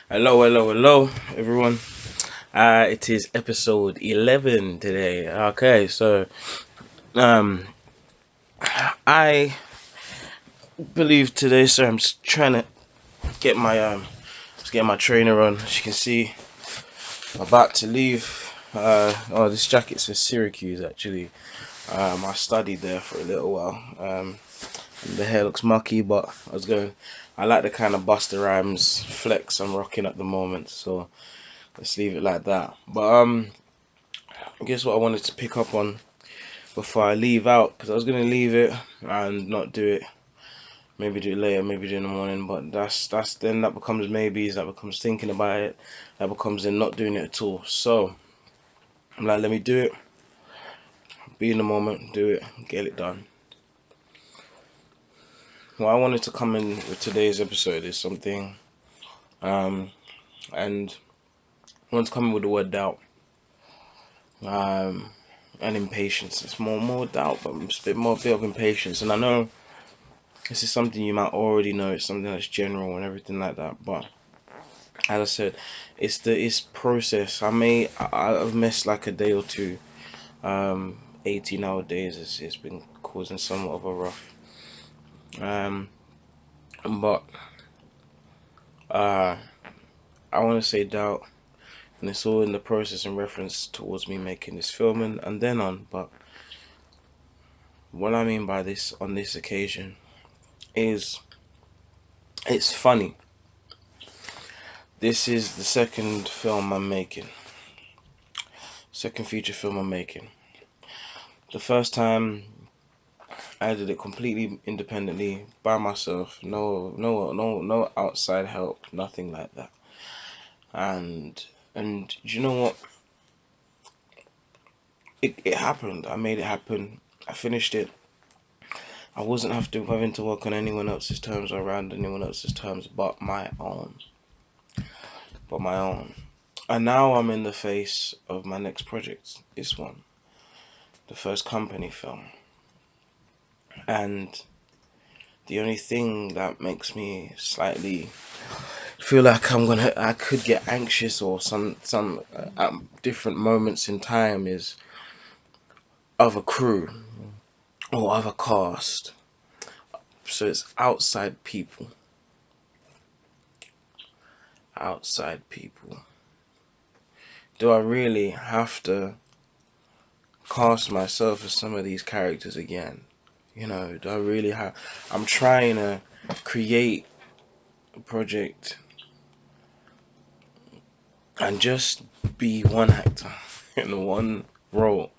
Hello, everyone. It is episode 11 today. Okay, so um, I believe today, so I'm just trying to get my get my trainer on. As you can see, I'm about to leave. This jacket's for Syracuse actually. I studied there for a little while. The hair looks mucky, but I was going. I like the kind of Busta Rhymes flex I'm rocking at the moment, so let's leave it like that. But I guess what I wanted to pick up on before I leave out, because I was gonna leave it and not do it. Maybe do it later, maybe do it in the morning. But that's then that becomes maybes, that becomes thinking about it, that becomes then not doing it at all. So I'm like, let me do it, be in the moment, do it, get it done. What I wanted to come in with today's episode is something, um, and I want to come in with the word doubt, um, and impatience. It's more doubt, but it's a bit of impatience. And I know this is something you might already know. It's something that's general and everything like that. But as I said, it's process. I've missed like a day or two. 18 hour days. It's been causing somewhat of a rough. Um, but uh, I want to say doubt, and it's all in the process in reference towards me making this film and then on. But what I mean by this on this occasion is it's funny. This is the second film I'm making. Second feature film I'm making. The first time I did it completely independently by myself. No outside help, nothing like that. And you know what? It happened. I made it happen. I finished it. I wasn't having to work on anyone else's terms or around anyone else's terms but my own. But my own. And now I'm in the face of my next project. This one. The first company film. And the only thing that makes me slightly feel like I could get anxious or some different moments in time is other crew or other cast. So it's outside people. Do I really have to cast myself as some of these characters again? You know, do I really have? I'm trying to create a project and just be one actor in one role.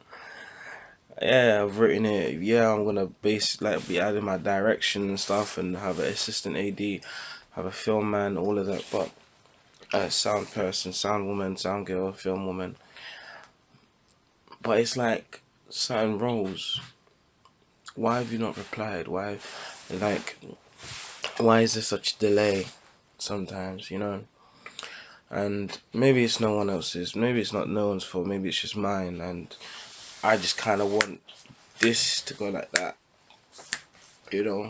Yeah, I've written it. Yeah, I'm gonna be adding my direction and stuff, and have an assistant AD, have a film man, all of that. But sound person, sound woman, sound girl, film woman. But it's like certain roles. Why have you not replied? Like, why is there such delay? Sometimes, you know. And maybe it's no one else's. Maybe it's not no one's fault. Maybe it's just mine. And I just kind of want this to go like that, you know.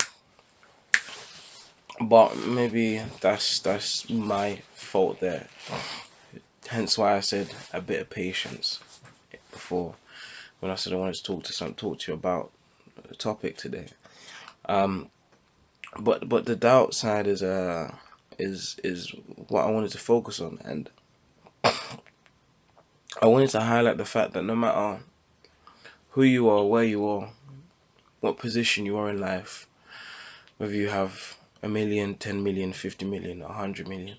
But maybe that's my fault there. Hence why I said a bit of patience before when I said I wanted to talk to you about the topic today. Um, but the doubt side is what I wanted to focus on, and I wanted to highlight the fact that no matter who you are, where you are, what position you are in life, whether you have a million, 10 million, 50 million, 100 million,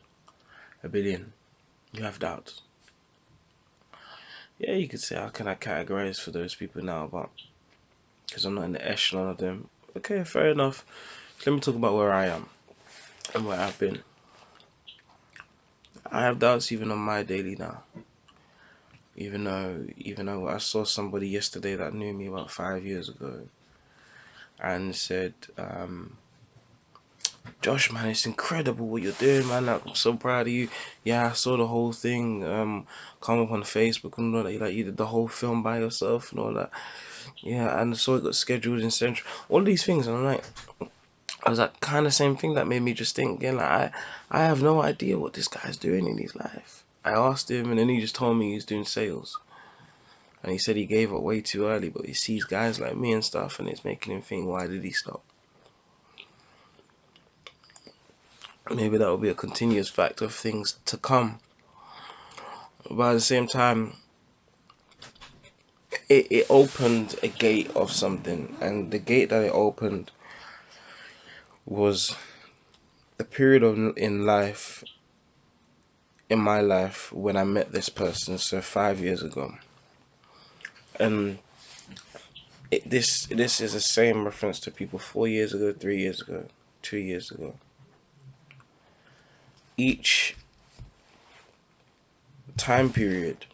a billion, you have doubts. Yeah, you could say how can I categorize for those people now, but because I'm not in the echelon of them. Okay, fair enough. Let me talk about where I am and where I've been. I have doubts even on my daily now. Even though I saw somebody yesterday that knew me about 5 years ago and said, Josh, man, it's incredible what you're doing, man. Like, I'm so proud of you. Yeah, I saw the whole thing come up on Facebook and all that. Like, you did the whole film by yourself and all that. Yeah, and I saw it got scheduled in Central. All these things, and I'm like, it was that kind of same thing that made me just think again, like I have no idea what this guy's doing in his life. I asked him, and then he just told me he's doing sales. And he said he gave up way too early, but he sees guys like me and stuff, and it's making him think, why did he stop? Maybe that will be a continuous fact of things to come. But at the same time, it opened a gate of something, and the gate that it opened was the period in life, in my life, when I met this person, so 5 years ago. And this is the same reference to people 4 years ago, 3 years ago, 2 years ago. Each time period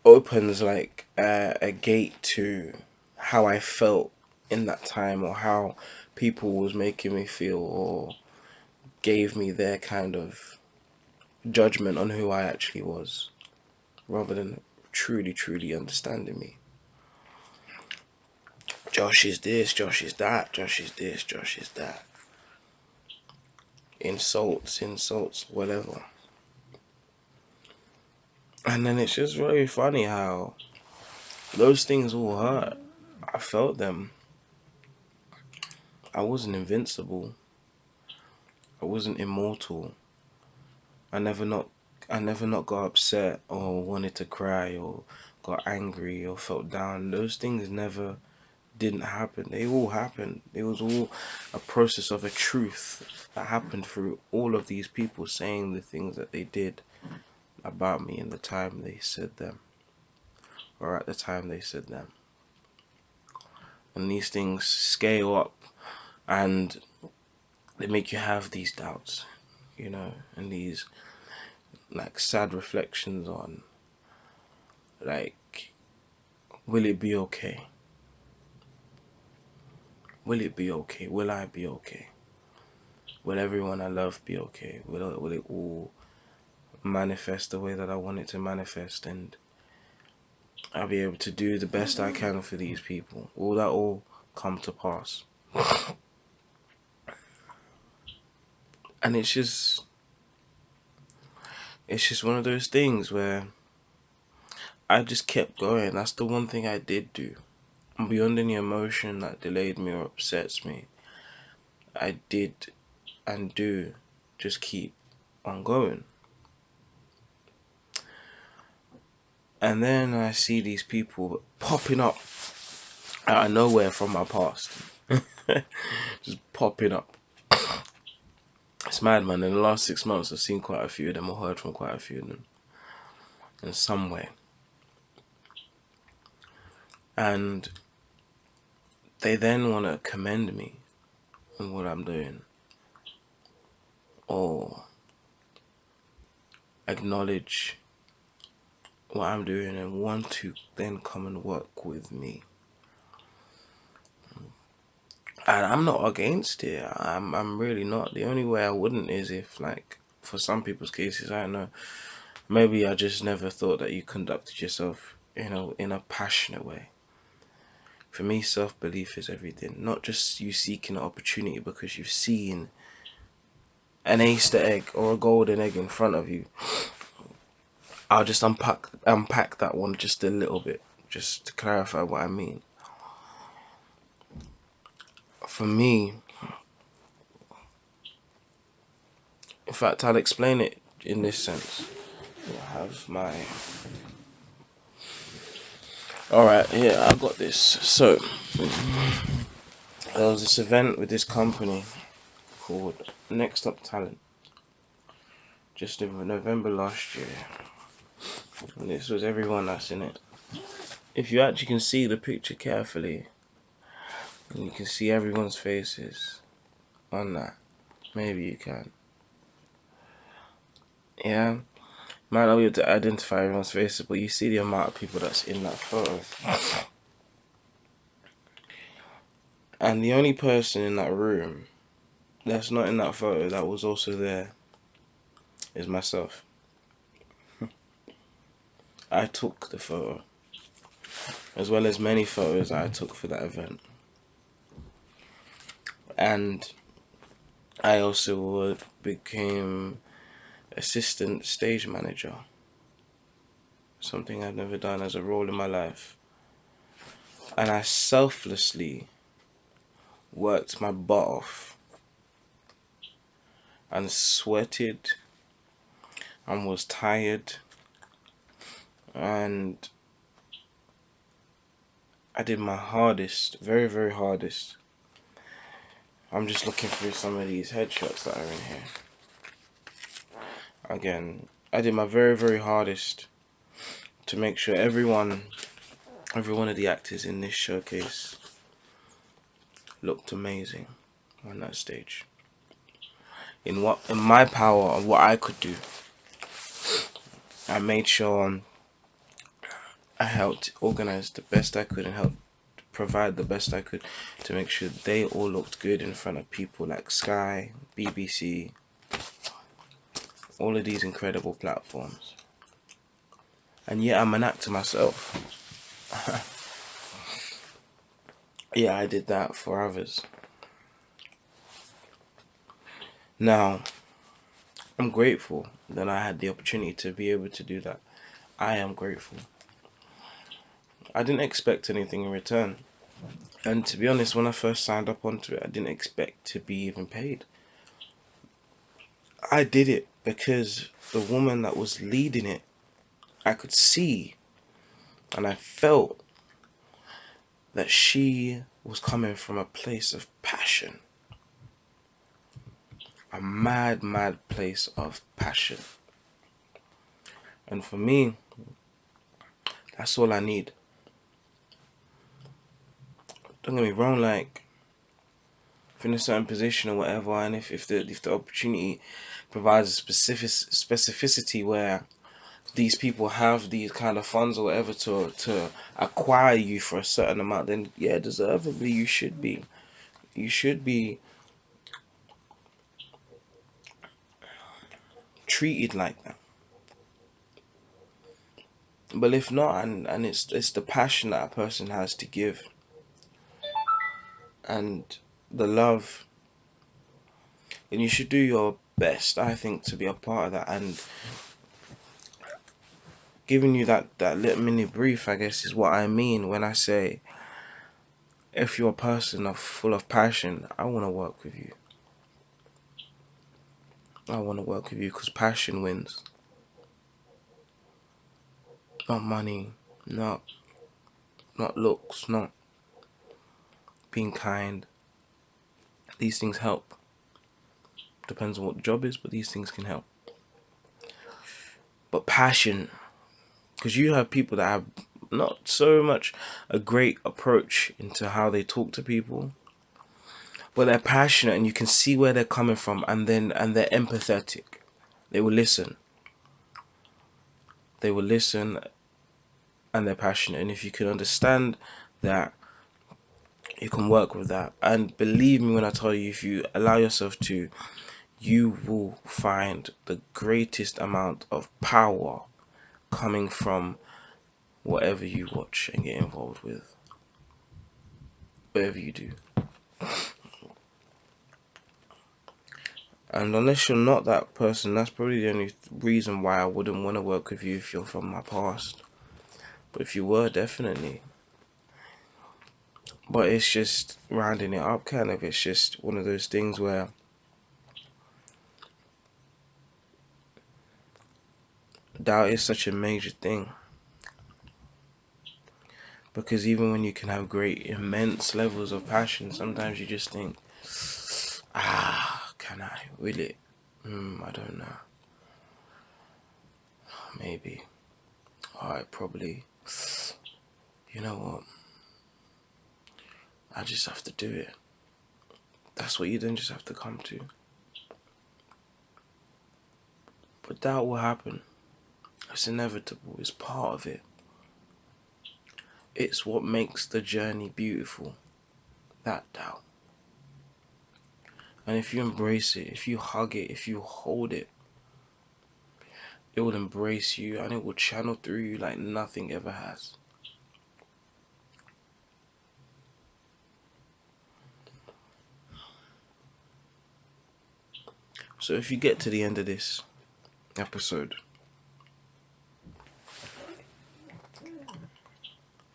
opens like a gate to how I felt in that time, or how people was making me feel, or gave me their kind of judgment on who I actually was, rather than truly understanding me. Josh is this, Josh is that, Josh is this, Josh is that. Insults, whatever. And then it's just very funny how those things all hurt. I felt them. I wasn't invincible. I wasn't immortal. I never not got upset or wanted to cry or got angry or felt down. Those things never didn't happen. They all happened. It was all a process of a truth that happened through all of these people saying the things that they did about me in the time they said them, or at the time they said them. And these things scale up, and they make you have these doubts, and these like sad reflections on, like, will it be okay? Will it be okay? Will I be okay? Will everyone I love be okay? Will it all manifest the way that I want it to manifest, and I'll be able to do the best I can for these people? Will that all come to pass? And it's just one of those things where I just kept going. That's the one thing I did do. Beyond any emotion that delayed me or upsets me, I did and do just keep on going. And then I see these people popping up out of nowhere from my past. Just popping up. It's mad, man. In the last 6 months, I've seen quite a few of them, or heard from quite a few of them in some way. And they then want to commend me on what I'm doing, or acknowledge what I'm doing, and want to then come and work with me. And I'm not against it. I'm really not. The only way I wouldn't is if, like, for some people's cases, I don't know, maybe I just never thought that you conducted yourself, in a passionate way. For me, self-belief is everything. Not just you seeking an opportunity because you've seen an Easter egg or a golden egg in front of you. I'll just unpack that one just a little bit, just to clarify what I mean. For me, in fact, I'll explain it in this sense. I have my... Alright, yeah, I got this. So, there was this event with this company called Next Up Talent, just in November last year. And this was everyone that's in it. If you actually can see the picture carefully, and you can see everyone's faces on that, maybe you can. Yeah, might not be able to identify everyone's faces, but you see the amount of people that's in that photo. And the only person in that room that's not in that photo that was also there is myself. I took the photo, as well as many photos I took for that event. and I also became assistant stage manager, something I've never done as a role in my life. And I selflessly worked my butt off and sweated and was tired, and I did my hardest, very, very hardest. I'm just looking through some of these headshots that are in here. Again, I did my very, very hardest to make sure every one of the actors in this showcase looked amazing on that stage. In my power of what I could do, I made sure I helped organize the best I could and help provide the best I could to make sure they all looked good in front of people like Sky, BBC, all of these incredible platforms. And yeah, I'm an actor myself. Yeah, I did that for others. Now, I'm grateful that I had the opportunity to be able to do that. I am grateful. I didn't expect anything in return. And to be honest, when I first signed up onto it, I didn't expect to be even paid. I did it because the woman that was leading it, I could see and I felt that she was coming from a place of passion. A mad, mad place of passion. And for me, that's all I need. Don't get me wrong, like, if in a certain position or whatever, and if the opportunity provides a specificity where these people have these kind of funds or whatever to acquire you for a certain amount, then yeah, deservedly you should be treated like that. But if not, and it's the passion that a person has to give and the love, then you should do your best, I think, to be a part of that. And giving you that little mini brief, I guess, is what I mean when I say, if you're a person full of passion, I want to work with you. I want to work with you because passion wins. Not money, not looks, not being kind. These things help. Depends on what the job is, but these things can help. But passion, because you have people that have not so much a great approach into how they talk to people, but they're passionate and you can see where they're coming from, and they're empathetic. They will listen. They will listen, and they're passionate. And if you can understand that, you can work with that. And believe me when I tell you, if you allow yourself to, you will find the greatest amount of power coming from whatever you watch and get involved with. Whatever you do. And unless you're not that person, that's probably the only reason why I wouldn't want to work with you if you're from my past. But if you were, definitely. But it's just rounding it up, kind of. It's just one of those things where doubt is such a major thing. Because even when you can have great, immense levels of passion, sometimes you just think, can I? Will it? I don't know. Maybe. Alright, probably. You know what? I just have to do it. That's what you then just have to come to. But doubt will happen. It's inevitable. It's part of it. It's what makes the journey beautiful. That doubt. And if you embrace it, if you hug it, if you hold it, it will embrace you and it will channel through you like nothing ever has. So if you get to the end of this episode,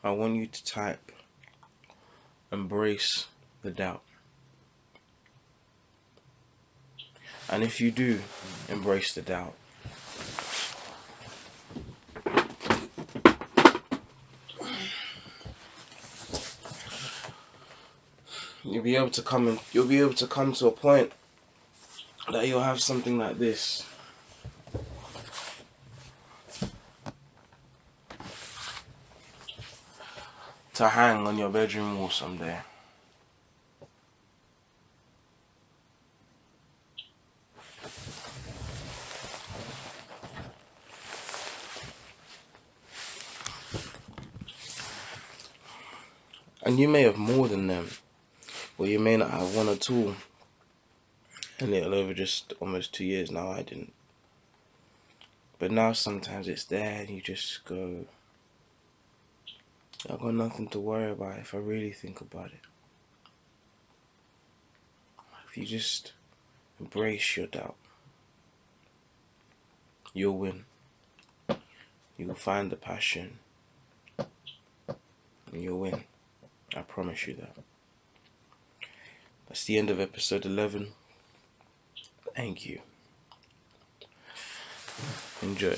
I want you to type embrace the doubt. And if you do embrace the doubt, you'll be able to come to a point that you'll have something like this. To hang on your bedroom wall someday. And you may have more than them, or you may not have one at all. And it'll over just almost 2 years now. I didn't. But now sometimes it's there and you just go, I've got nothing to worry about if I really think about it. If you just embrace your doubt, you'll win. You'll find the passion and you'll win. I promise you that. That's the end of episode 11. Thank you. Enjoy.